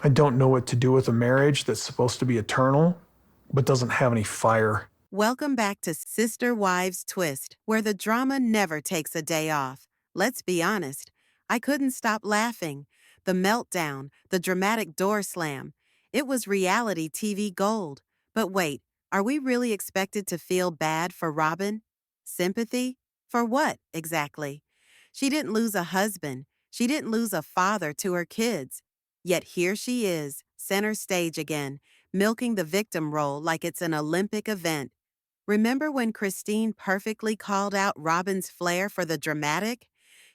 I don't know what to do with a marriage that's supposed to be eternal, but doesn't have any fire. Welcome back to Sister Wives Twist, where the drama never takes a day off. Let's be honest, I couldn't stop laughing. The meltdown, the dramatic door slam. It was reality TV gold. But wait, are we really expected to feel bad for Robyn? Sympathy? For what, exactly? She didn't lose a husband. She didn't lose a father to her kids. Yet here she is, center stage again, milking the victim role like it's an Olympic event. Remember when Christine perfectly called out Robyn's flair for the dramatic?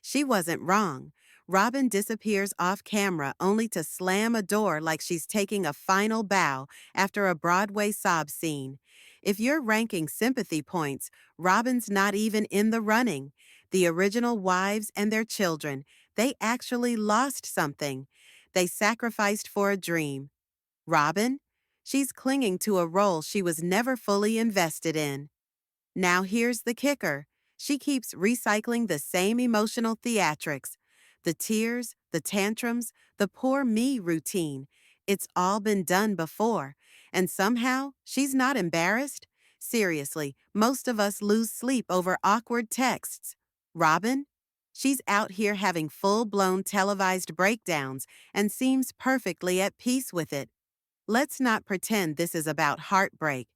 She wasn't wrong. Robyn disappears off camera only to slam a door like she's taking a final bow after a Broadway sob scene. If you're ranking sympathy points, Robyn's not even in the running. The original wives and their children, they actually lost something. They sacrificed for a dream. Robyn? She's clinging to a role she was never fully invested in. Now here's the kicker. She keeps recycling the same emotional theatrics. The tears, the tantrums, the poor me routine. It's all been done before. And somehow, she's not embarrassed. Seriously, most of us lose sleep over awkward texts. Robyn? She's out here having full-blown televised breakdowns and seems perfectly at peace with it. Let's not pretend this is about heartbreak.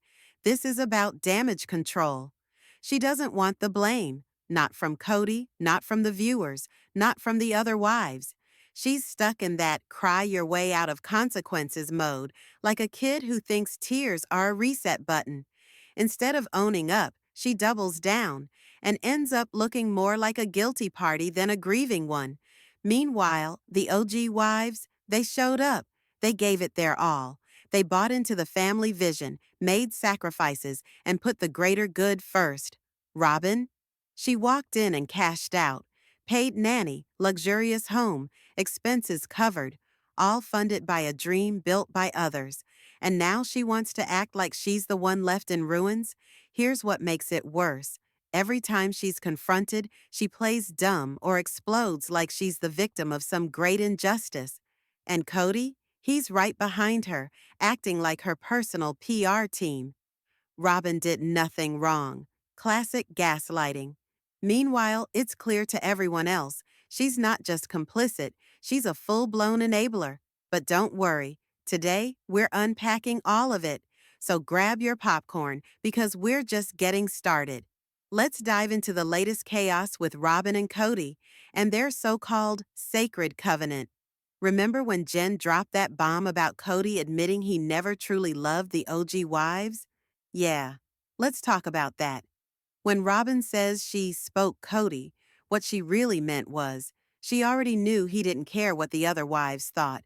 This is about damage control. She doesn't want the blame, not from Kody, not from the viewers, not from the other wives. She's stuck in that cry your way out of consequences mode, like a kid who thinks tears are a reset button. Instead of owning up, she doubles down and ends up looking more like a guilty party than a grieving one. Meanwhile, the OG wives, they showed up. They gave it their all. They bought into the family vision, made sacrifices, and put the greater good first. Robyn? She walked in and cashed out. Paid nanny, luxurious home, expenses covered, all funded by a dream built by others. And now she wants to act like she's the one left in ruins? Here's what makes it worse. Every time she's confronted, she plays dumb or explodes like she's the victim of some great injustice. And Kody? He's right behind her, acting like her personal PR team. Robyn did nothing wrong. Classic gaslighting. Meanwhile, it's clear to everyone else, she's not just complicit, she's a full-blown enabler. But don't worry, today we're unpacking all of it. So grab your popcorn, because we're just getting started. Let's dive into the latest chaos with Robyn and Kody and their so-called sacred covenant. Remember when Jen dropped that bomb about Kody admitting he never truly loved the OG wives? Yeah, let's talk about that. When Robyn says she spoke Kody, what she really meant was she already knew he didn't care what the other wives thought.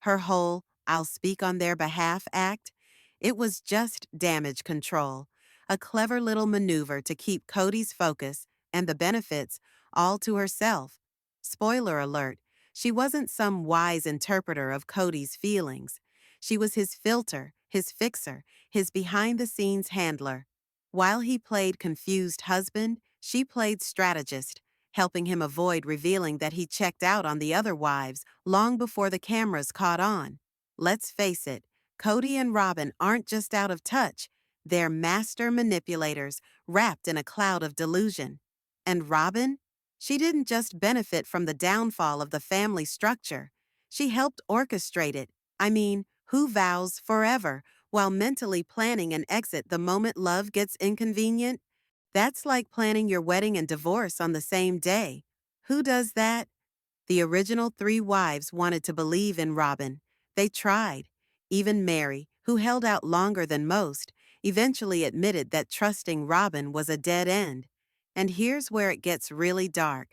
Her whole "I'll speak on their behalf" act, it was just damage control, a clever little maneuver to keep Kody's focus and the benefits all to herself. Spoiler alert, she wasn't some wise interpreter of Kody's feelings. She was his filter, his fixer, his behind-the-scenes handler. While he played confused husband, she played strategist, helping him avoid revealing that he checked out on the other wives long before the cameras caught on. Let's face it, Kody and Robyn aren't just out of touch, they're master manipulators wrapped in a cloud of delusion. And Robyn? She didn't just benefit from the downfall of the family structure. She helped orchestrate it. I mean, who vows forever while mentally planning an exit the moment love gets inconvenient? That's like planning your wedding and divorce on the same day. Who does that? The original three wives wanted to believe in Robyn. They tried. Even Meri, who held out longer than most, eventually admitted that trusting Robyn was a dead end. And here's where it gets really dark.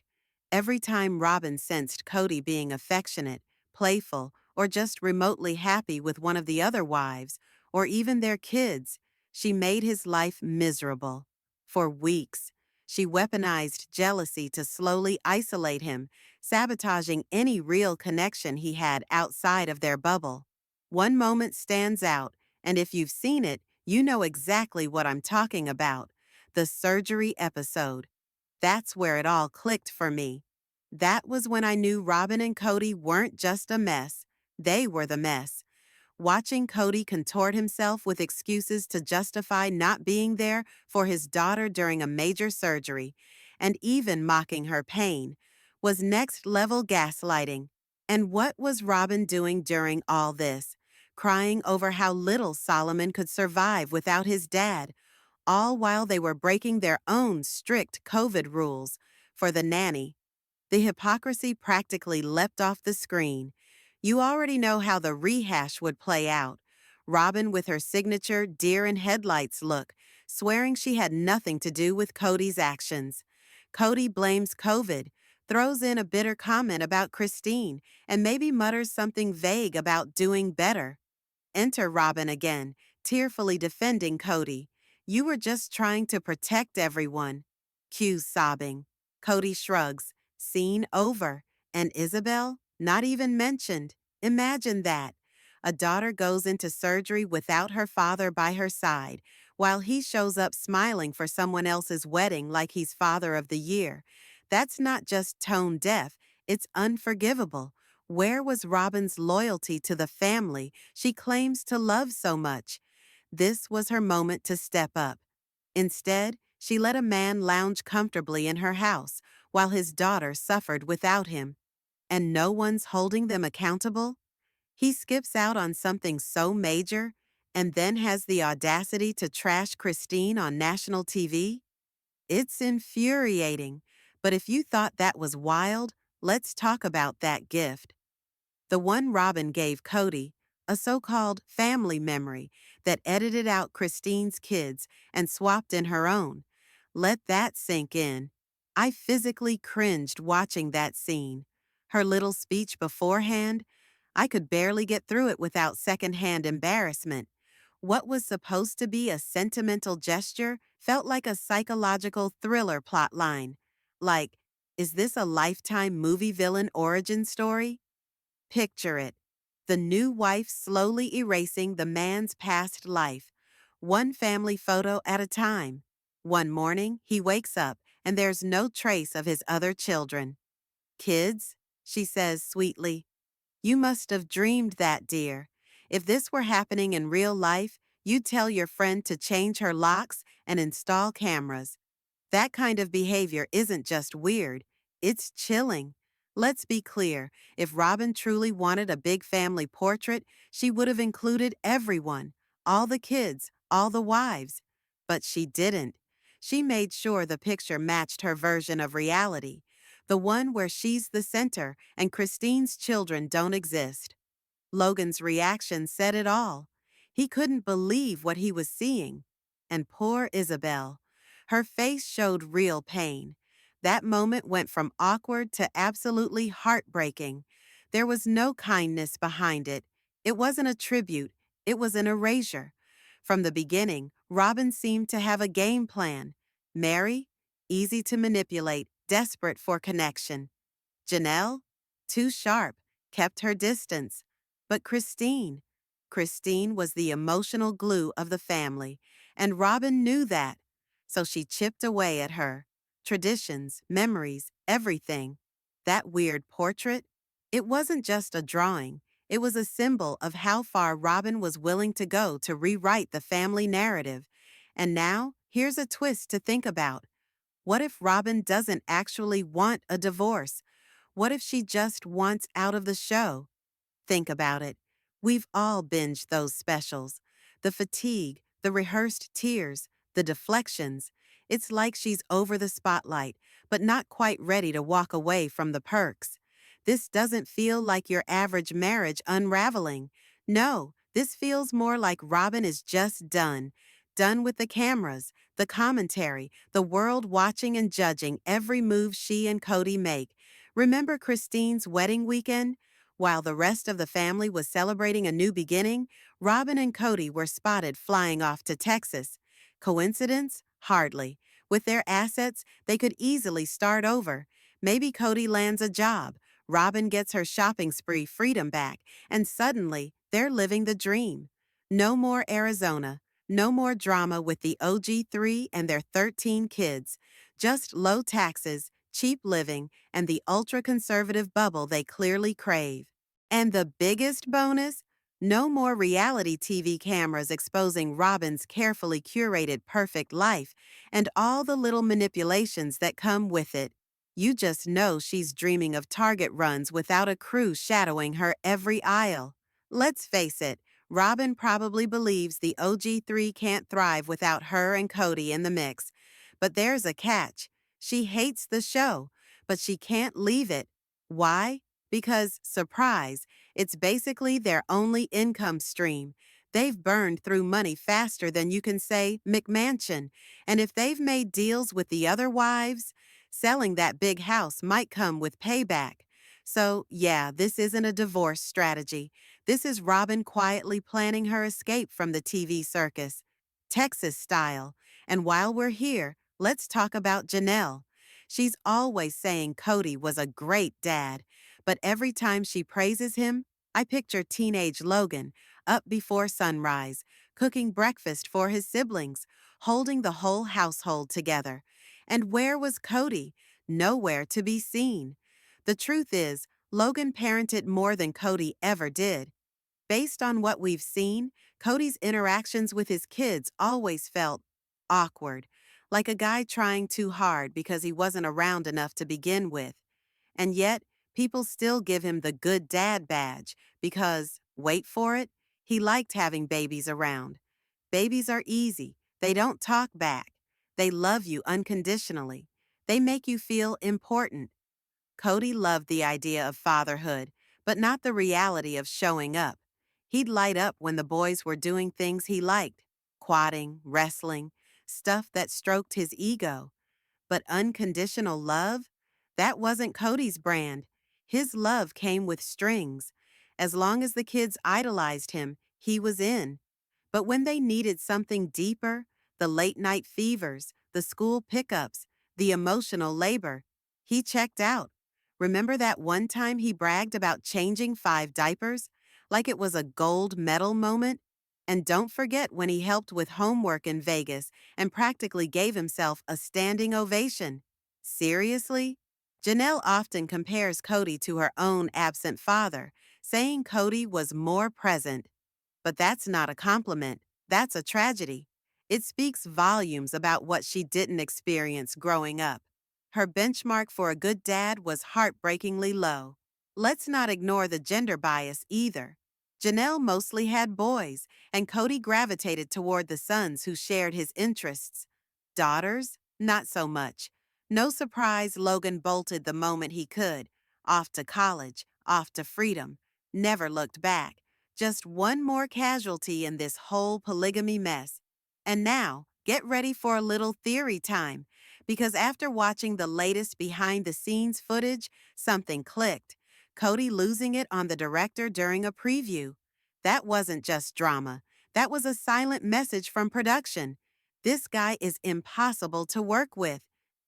Every time Robyn sensed Kody being affectionate, playful, or just remotely happy with one of the other wives, or even their kids, she made his life miserable. For weeks, she weaponized jealousy to slowly isolate him, sabotaging any real connection he had outside of their bubble. One moment stands out, and if you've seen it, you know exactly what I'm talking about. The surgery episode. That's where it all clicked for me. That was when I knew Robyn and Kody weren't just a mess. They were the mess. Watching Kody contort himself with excuses to justify not being there for his daughter during a major surgery, and even mocking her pain, was next level gaslighting. And what was Robyn doing during all this? Crying over how little Solomon could survive without his dad, all while they were breaking their own strict COVID rules. For the nanny, the hypocrisy practically leapt off the screen. You already know how the rehash would play out. Robyn with her signature deer in headlights look, swearing she had nothing to do with Kody's actions. Kody blames COVID, throws in a bitter comment about Christine, and maybe mutters something vague about doing better. Enter Robyn again, tearfully defending Kody. You were just trying to protect everyone. Cue sobbing. Kody shrugs. Scene over. And Isabel? Not even mentioned. Imagine that. A daughter goes into surgery without her father by her side, while he shows up smiling for someone else's wedding like he's father of the year. That's not just tone deaf, it's unforgivable. Where was Robyn's loyalty to the family she claims to love so much? This was her moment to step up. Instead, she let a man lounge comfortably in her house while his daughter suffered without him. And no one's holding them accountable? He skips out on something so major and then has the audacity to trash Christine on national TV? It's infuriating. But if you thought that was wild, let's talk about that gift. The one Robyn gave Kody, a so-called family memory that edited out Christine's kids and swapped in her own. Let that sink in. I physically cringed watching that scene. Her little speech beforehand, I could barely get through it without secondhand embarrassment. What was supposed to be a sentimental gesture felt like a psychological thriller plotline. Like, is this a Lifetime movie villain origin story? Picture it. The new wife slowly erasing the man's past life, one family photo at a time. One morning, he wakes up and there's no trace of his other children. Kids, she says sweetly, you must have dreamed that, dear. If this were happening in real life, you'd tell your friend to change her locks and install cameras. That kind of behavior isn't just weird, it's chilling. Let's be clear, if Robyn truly wanted a big family portrait, she would have included everyone, all the kids, all the wives. But she didn't. She made sure the picture matched her version of reality, the one where she's the center and Christine's children don't exist. Logan's reaction said it all. He couldn't believe what he was seeing. And poor Isabel. Her face showed real pain. That moment went from awkward to absolutely heartbreaking. There was no kindness behind it. It wasn't a tribute. It was an erasure. From the beginning, Robyn seemed to have a game plan. Meri, easy to manipulate, desperate for connection. Janelle, too sharp, kept her distance. But Christine was the emotional glue of the family, and Robyn knew that. So she chipped away at her. Traditions, memories, everything. That weird portrait? It wasn't just a drawing. It was a symbol of how far Robyn was willing to go to rewrite the family narrative. And now, here's a twist to think about. What if Robyn doesn't actually want a divorce? What if she just wants out of the show? Think about it. We've all binged those specials. The fatigue, the rehearsed tears, the deflections. It's like she's over the spotlight, but not quite ready to walk away from the perks. This doesn't feel like your average marriage unraveling. No, this feels more like Robyn is just done. Done with the cameras, the commentary, the world watching and judging every move she and Kody make. Remember Christine's wedding weekend? While the rest of the family was celebrating a new beginning, Robyn and Kody were spotted flying off to Texas. Coincidence? Hardly. With their assets, they could easily start over. Maybe Kody lands a job, Robyn gets her shopping spree freedom back, and suddenly they're living the dream. No more Arizona. No more drama with the OG3 and their 13 kids. Just low taxes, cheap living, and the ultra-conservative bubble they clearly crave. And the biggest bonus? No more reality TV cameras exposing Robyn's carefully curated perfect life and all the little manipulations that come with it. You just know she's dreaming of Target runs without a crew shadowing her every aisle. Let's face it, Robyn probably believes the OG3 can't thrive without her and Kody in the mix. But there's a catch. She hates the show, but she can't leave it. Why? Because, surprise, it's basically their only income stream. They've burned through money faster than you can say McMansion, and if they've made deals with the other wives, selling that big house might come with payback. So, yeah, this isn't a divorce strategy. This is Robyn quietly planning her escape from the TV circus, Texas style. And while we're here, let's talk about Janelle. She's always saying Kody was a great dad, but every time she praises him, I picture teenage Logan up before sunrise, cooking breakfast for his siblings, holding the whole household together. And where was Kody? Nowhere to be seen. The truth is, Logan parented more than Kody ever did. Based on what we've seen, Kody's interactions with his kids always felt awkward, like a guy trying too hard because he wasn't around enough to begin with. And yet, people still give him the good dad badge because, wait for it, he liked having babies around. Babies are easy. They don't talk back. They love you unconditionally. They make you feel important. Kody loved the idea of fatherhood, but not the reality of showing up. He'd light up when the boys were doing things he liked, quadding, wrestling, stuff that stroked his ego. But unconditional love? That wasn't Kody's brand. His love came with strings. As long as the kids idolized him, he was in. But when they needed something deeper, the late night fevers, the school pickups, the emotional labor, he checked out. Remember that one time he bragged about changing 5 diapers? Like it was a gold medal moment? And don't forget when he helped with homework in Vegas and practically gave himself a standing ovation. Seriously? Janelle often compares Kody to her own absent father, saying Kody was more present. But that's not a compliment. That's a tragedy. It speaks volumes about what she didn't experience growing up. Her benchmark for a good dad was heartbreakingly low. Let's not ignore the gender bias either. Janelle mostly had boys, and Kody gravitated toward the sons who shared his interests. Daughters? Not so much. No surprise Logan bolted the moment he could. Off to college, off to freedom. Never looked back. Just one more casualty in this whole polygamy mess. And now, get ready for a little theory time, because after watching the latest behind-the-scenes footage, something clicked. Kody losing it on the director during a preview. That wasn't just drama. That was a silent message from production. This guy is impossible to work with.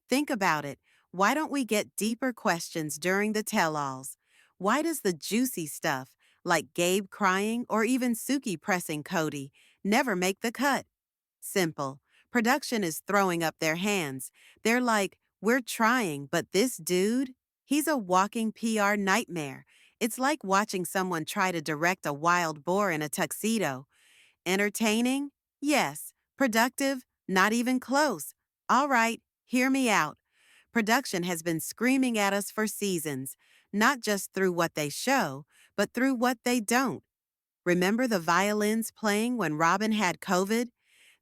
Think about it. Why don't we get deeper questions during the tell-alls? Why does the juicy stuff, like Gabe crying or even Suki pressing Kody, never make the cut? Simple. Production is throwing up their hands. They're like, we're trying, but this dude, he's a walking PR nightmare. It's like watching someone try to direct a wild boar in a tuxedo. Entertaining? Yes. Productive? Not even close. All right, hear me out. Production has been screaming at us for seasons, not just through what they show, but through what they don't. Remember the violins playing when Robyn had COVID?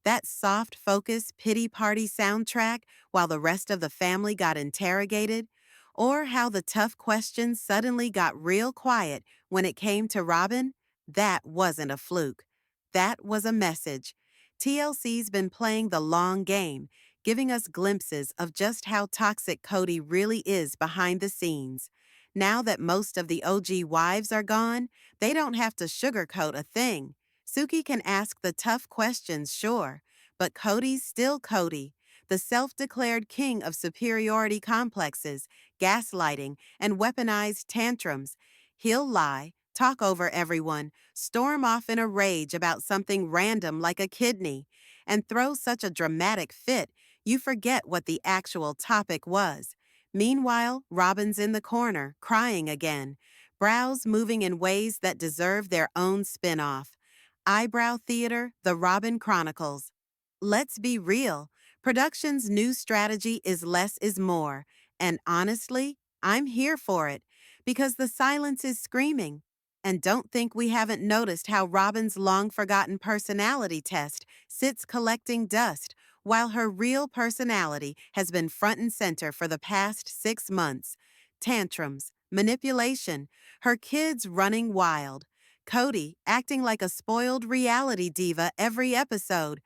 That soft focus pity party soundtrack while the rest of the family got interrogated? Or how the tough questions suddenly got real quiet when it came to Robyn? That wasn't a fluke. That was a message. TLC's been playing the long game, giving us glimpses of just how toxic Kody really is behind the scenes. Now that most of the OG wives are gone, they don't have to sugarcoat a thing. Suki can ask the tough questions, sure, but Kody's still Kody, the self-declared king of superiority complexes, gaslighting, and weaponized tantrums. He'll lie, talk over everyone, storm off in a rage about something random like a kidney, and throw such a dramatic fit you forget what the actual topic was. Meanwhile, Robyn's in the corner, crying again, brows moving in ways that deserve their own spin-off. Eyebrow Theater, The Robyn Chronicles. Let's be real. Production's new strategy is less is more. And honestly, I'm here for it because the silence is screaming. And don't think we haven't noticed how Robyn's long-forgotten personality test sits collecting dust while her real personality has been front and center for the past 6 months. Tantrums, manipulation, her kids running wild, Kody acting like a spoiled reality diva every episode.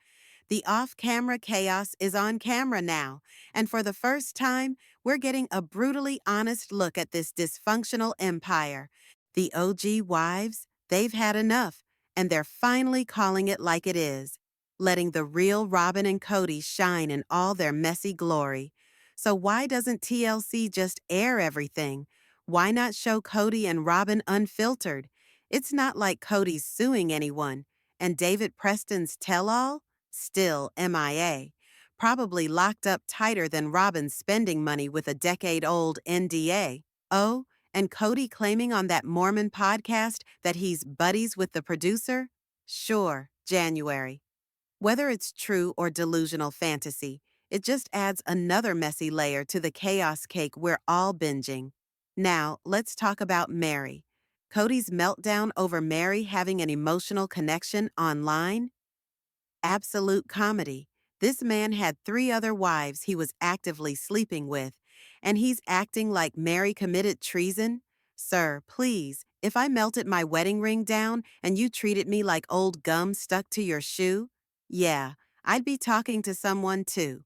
The off-camera chaos is on camera now, and for the first time, we're getting a brutally honest look at this dysfunctional empire. The OG wives, they've had enough, and they're finally calling it like it is, letting the real Robyn and Kody shine in all their messy glory. So why doesn't TLC just air everything? Why not show Kody and Robyn unfiltered? It's not like Kody's suing anyone, and David Preston's tell-all? Still MIA. Probably locked up tighter than Robyn's spending money with a decade-old NDA. Oh, and Kody claiming on that Mormon podcast that he's buddies with the producer? Sure, January. Whether it's true or delusional fantasy, it just adds another messy layer to the chaos cake we're all binging. Now, let's talk about Meri. Kody's meltdown over Meri having an emotional connection online? Absolute comedy. This man had 3 other wives he was actively sleeping with, and he's acting like Meri committed treason? Sir, please, if I melted my wedding ring down and you treated me like old gum stuck to your shoe, yeah, I'd be talking to someone too.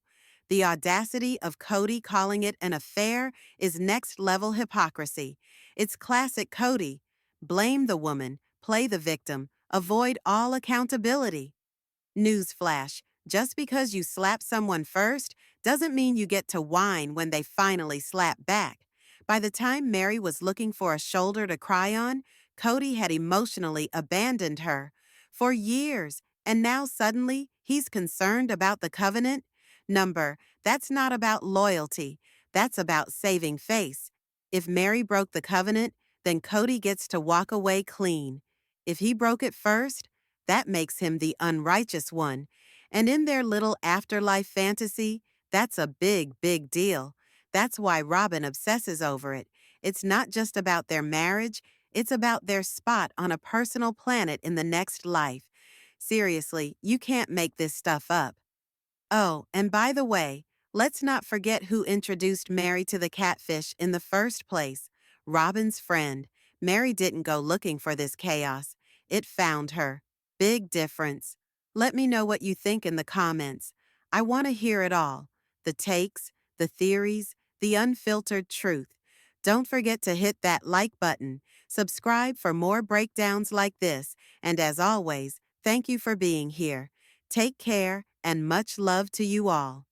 The audacity of Kody calling it an affair is next-level hypocrisy. It's classic Kody. Blame the woman, play the victim, avoid all accountability. Newsflash, just because you slap someone first doesn't mean you get to whine when they finally slap back. By the time Meri was looking for a shoulder to cry on, Kody had emotionally abandoned her. For years, and now suddenly he's concerned about the covenant? Number, that's not about loyalty. That's about saving face. If Meri broke the covenant, then Kody gets to walk away clean. If he broke it first, that makes him the unrighteous one. And in their little afterlife fantasy, that's a big, big deal. That's why Robyn obsesses over it. It's not just about their marriage, it's about their spot on a personal planet in the next life. Seriously, you can't make this stuff up. Oh, and by the way, let's not forget who introduced Meri to the catfish in the first place. Robyn's friend. Meri didn't go looking for this chaos. It found her. Big difference. Let me know what you think in the comments. I want to hear it all. The takes, the theories, the unfiltered truth. Don't forget to hit that like button, subscribe for more breakdowns like this, and as always, thank you for being here. Take care and much love to you all.